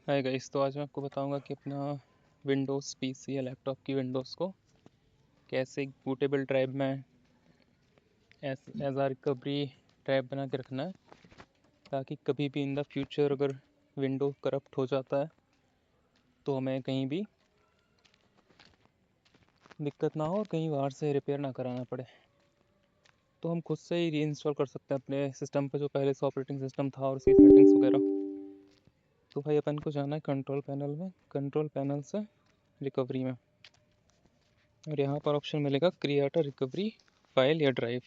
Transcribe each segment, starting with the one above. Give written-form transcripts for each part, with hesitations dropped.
Hi guys, तो आज मैं आपको बताऊंगा कि अपना विंडोज़ पीसी या लैपटॉप की विंडोज़ को कैसे बूटेबल ड्राइव में एज आ रिकवरी ड्राइव बना के रखना है, ताकि कभी भी इन द फ्यूचर अगर विंडो करप्ट हो जाता है तो हमें कहीं भी दिक्कत ना हो और कहीं बाहर से रिपेयर ना कराना पड़े। तो हम खुद से ही रीइंस्टॉल कर सकते हैं अपने सिस्टम पर जो पहले से ऑपरेटिंग सिस्टम था और उसकी सेटिंग्स वगैरह। तो भाई अपन को जाना है कंट्रोल पैनल में, कंट्रोल पैनल से रिकवरी में, और यहाँ पर ऑप्शन मिलेगा क्रिएट अ रिकवरी फाइल या ड्राइव।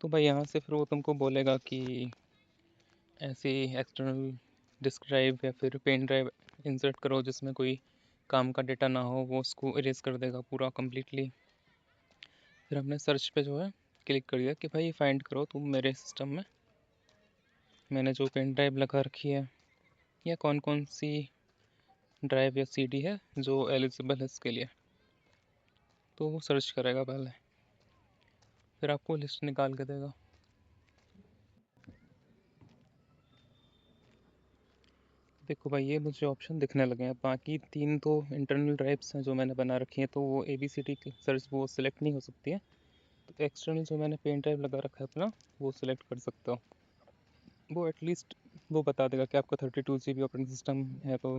तो भाई यहाँ से फिर वो तुमको बोलेगा कि ऐसे एक्सटर्नल डिस्क ड्राइव या फिर पेन ड्राइव इंसर्ट करो जिसमें कोई काम का डेटा ना हो, वो उसको इरेज कर देगा पूरा कम्प्लीटली। फिर हमने सर्च पे जो है क्लिक कर दिया कि भाई फाइंड करो तुम मेरे सिस्टम में मैंने जो पेन ड्राइव लगा रखी है या कौन कौन सी ड्राइव या सीडी है जो एलिजिबल है इसके लिए। तो वो सर्च करेगा पहले, फिर आपको लिस्ट निकाल के देगा। देखो भाई, ये मुझे ऑप्शन दिखने लगे हैं। बाकी 3 तो इंटरनल ड्राइव्स हैं जो मैंने बना रखी हैं, तो वो ABCD की सर्च वो सिलेक्ट नहीं हो सकती है। तो एक्सटर्नल जो मैंने पेन ड्राइव लगा रखा है अपना, वो सिलेक्ट कर सकता हूँ। वो एटलीस्ट वो बता देगा कि आपका 32 GB ऑपरेटिंग सिस्टम है तो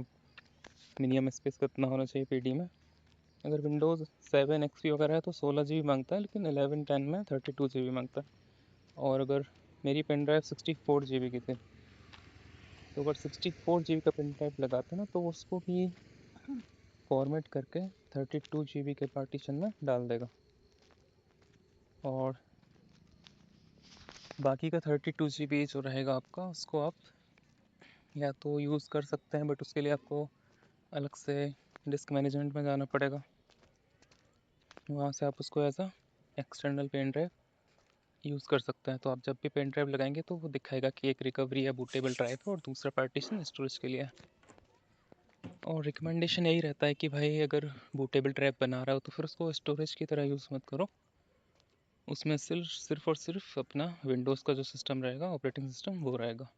मिनिमम स्पेस कितना होना चाहिए PD में। अगर विंडोज़ 7 XP वगैरह है तो 16 GB मांगता है, लेकिन 11 10 में 32 GB मांगता है। और अगर मेरी पेन ड्राइव 64 GB की थी, तो अगर 64 GB का पेन ड्राइव लगाते हैं ना, तो उसको भी फॉर्मेट करके 32 GB के पार्टीशन में डाल देगा। और बाकी का 32 GB जो रहेगा आपका, उसको आप या तो यूज़ कर सकते हैं, बट उसके लिए आपको अलग से डिस्क मैनेजमेंट में जाना पड़ेगा। वहाँ से आप उसको as a external pen drive use कर सकते हैं। तो आप जब भी पेन ड्राइव लगाएंगे तो वो दिखाएगा कि एक रिकवरी या बूटेबल ड्राइव है और दूसरा पार्टीशन स्टोरेज के लिए है। और रिकमेंडेशन यही रहता है कि भाई अगर बूटेबल ड्राइव बना रहा हो तो फिर उसको स्टोरेज की तरह यूज़ मत करो। उसमें सिर्फ और सिर्फ अपना विंडोज़ का जो सिस्टम रहेगा, ऑपरेटिंग सिस्टम, वो रहेगा।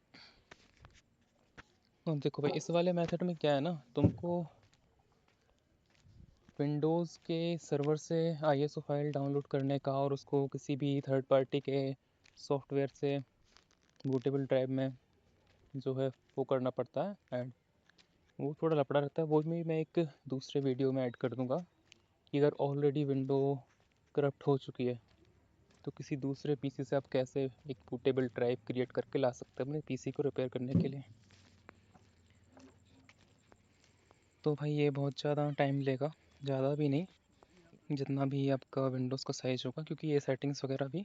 तो देखो भाई, इस वाले मेथड में क्या है ना, तुमको विंडोज़ के सर्वर से ISO फाइल डाउनलोड करने का और उसको किसी भी थर्ड पार्टी के सॉफ्टवेयर से बूटेबल ड्राइव में जो है वो करना पड़ता है ऐड। वो थोड़ा लफड़ा रहता है, वो भी मैं एक दूसरे वीडियो में ऐड कर दूंगा कि अगर ऑलरेडी विंडो करप्ट हो चुकी है तो किसी दूसरे PC से आप कैसे एक बूटेबल ड्राइव क्रिएट करके ला सकते हैं अपने PC को रिपेयर करने के लिए। तो भाई ये बहुत ज़्यादा टाइम लेगा, ज़्यादा भी नहीं, जितना भी आपका विंडोज़ का साइज़ होगा, क्योंकि ये सेटिंग्स वगैरह भी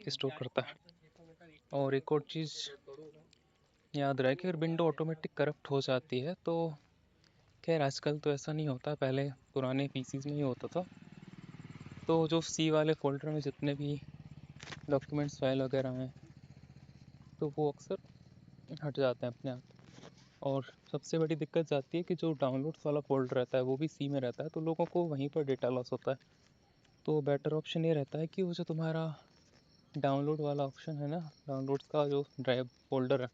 स्टोर करता है। और एक और चीज़ याद रहे कि अगर विंडो ऑटोमेटिक करप्ट हो जाती है तो खैर आजकल तो ऐसा नहीं होता, पहले पुराने PCs में ही होता था। तो जो C वाले फोल्डर में जितने भी डॉक्यूमेंट्स फाइल वगैरह हैं तो वो अक्सर हट जाते हैं अपने आप। और सबसे बड़ी दिक्कत जाती है कि जो डाउनलोड्स वाला फोल्डर रहता है वो भी C में रहता है, तो लोगों को वहीं पर डेटा लॉस होता है। तो बेटर ऑप्शन ये रहता है कि वो जो तुम्हारा डाउनलोड वाला ऑप्शन है ना, डाउनलोड्स का जो ड्राइव फोल्डर है,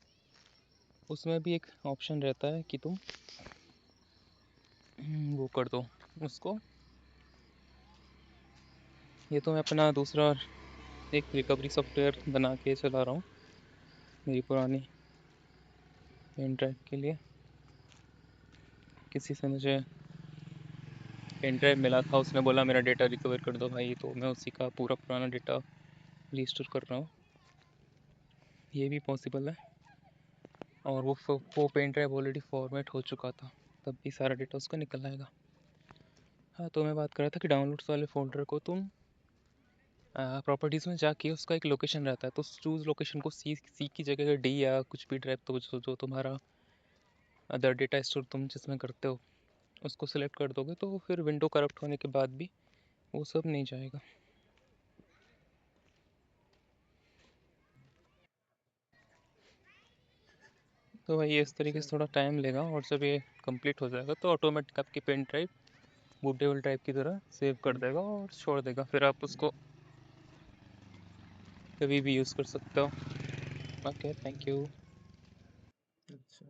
उसमें भी एक ऑप्शन रहता है कि तुम वो कर दो उसको। ये तो मैं अपना दूसरा एक रिकवरी सॉफ्टवेयर बना के चला रहा हूँ मेरी पुरानी पेन ड्राइव के लिए। किसी से मुझे पेन ड्राइव मिला था, उसने बोला मेरा डेटा रिकवर कर दो भाई, तो मैं उसी का पूरा पुराना डेटा रिस्टोर कर रहा हूँ। ये भी पॉसिबल है। और वो पेन ड्राइव ऑलरेडी फॉर्मेट हो चुका था, तब भी सारा डेटा उसका निकल आएगा। हाँ, तो मैं बात कर रहा था कि डाउनलोड्स वाले फोल्डर को तुम प्रॉपर्टीज़ में जाके उसका एक लोकेशन रहता है, तो चूज़ लोकेशन को सी की जगह D या कुछ भी ड्राइव, तो जो तुम्हारा अदर डेटा स्टोर तुम जिसमें करते हो उसको सिलेक्ट कर दोगे, तो फिर विंडो करप्ट होने के बाद भी वो सब नहीं जाएगा। तो भाई ये इस तरीके से थोड़ा टाइम लेगा, और जब ये कंप्लीट हो जाएगा तो ऑटोमेटिक आपकी पेन ड्राइव बूटेबल ड्राइव की तरह सेव कर देगा और छोड़ देगा, फिर आप उसको कभी भी यूज़ कर सकते हो। Okay, thank you. अच्छा।